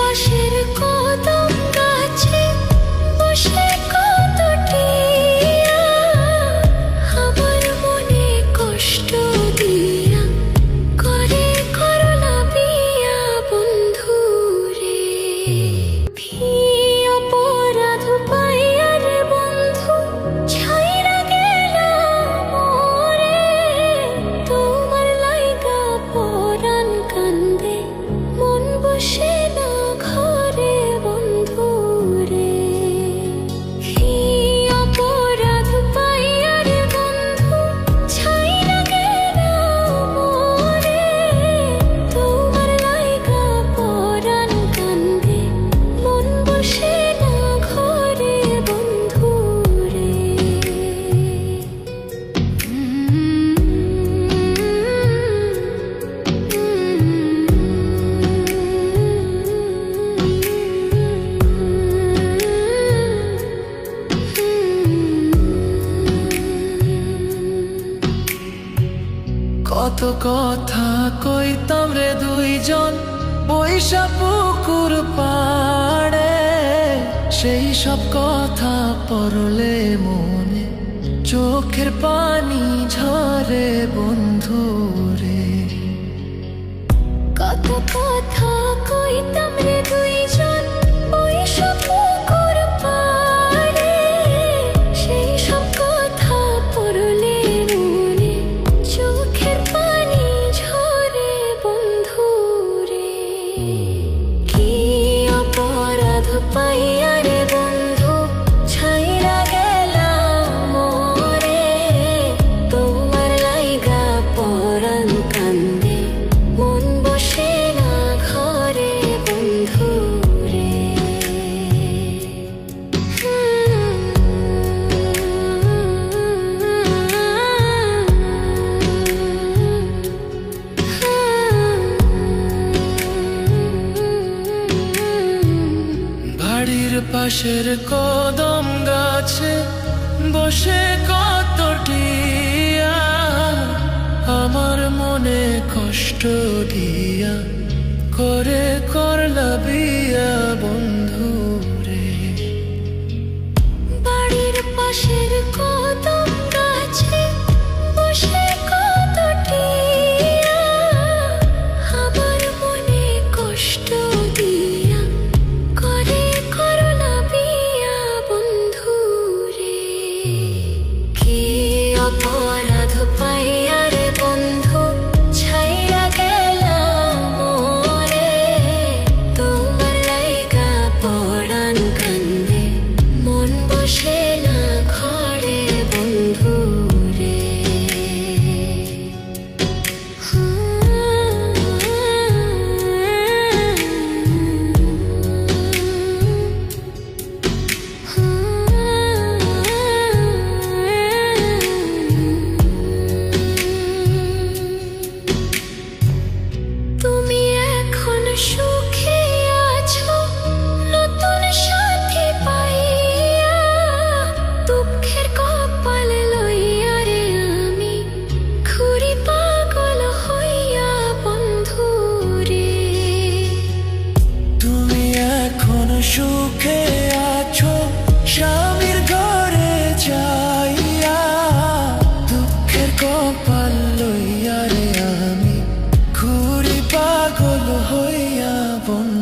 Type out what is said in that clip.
পাশের কদম গাছে বসে কত টিয়া আমার মনে কষ্ট দিয়া করে করলা বিয়া বন্ধু রে। ভি অপরাধ পাইয়া রে বন্ধু ছাইরা গেলাম মোরে। তোমার লাইগা পরাণ কান্দে মন বসে না ঘরে বন্ধু রে। ভি অপরাধ পাইয়া রে বন্ধু ছাইরা গেলাম মোরে। তোমার লাইগা পরাণ কান্দে মন বসে না ঘরে বন্ধু রে। কত কথা কইতাম রে দুইজন বৈশা পুকুর পাড়ে। সেই সব কথা পড়লে মনে চোখের পানি ঝরে বন্ধু রে। কত কথা কইতাম রে দুইজন বৈশা পুকুর পাড়ে। সেই সব কথা পড়লে মনে চোখের পানি ঝরে বন্ধু রে। কি অপরাধ পাইয়া রে বন্ধু ছাইরা গেলাম মোরে। তোমার লাইগা পরাণ কান্দে মন বসে না ঘরে বন্ধু রে। বাড়ির পাশের কদম গাছে বসে কত টিয়া আমার মনে কষ্ট দিয়া করে করলা বিয়া বন্ধু রে। বাড়ির পাশের কদম গাছে বসে কত টিয়া আমার মনে কষ্ট দিয়া করে করলা বিয়া বন্ধু রে। কি অপরাধ পাইয়া রে বন্ধু ছাইরা গেলাম মোরে। তোমার লাইগা পরাণ কান্দে মন বসে না ঘরে বন্ধু রে। তুমি এখন সুখে আছো নতুন সাথী পাইয়া। দুঃখের কপাল লইয়া রে আমি ঘুরি পাগল হইয়া বন্ধু রে। তুমি এখন সুখে আছো স্বামীর ঘরে যাইয়া। দুঃখের কপাল লইয়া রে আমি ঘুরি পাগল হইয়া বন্ধু।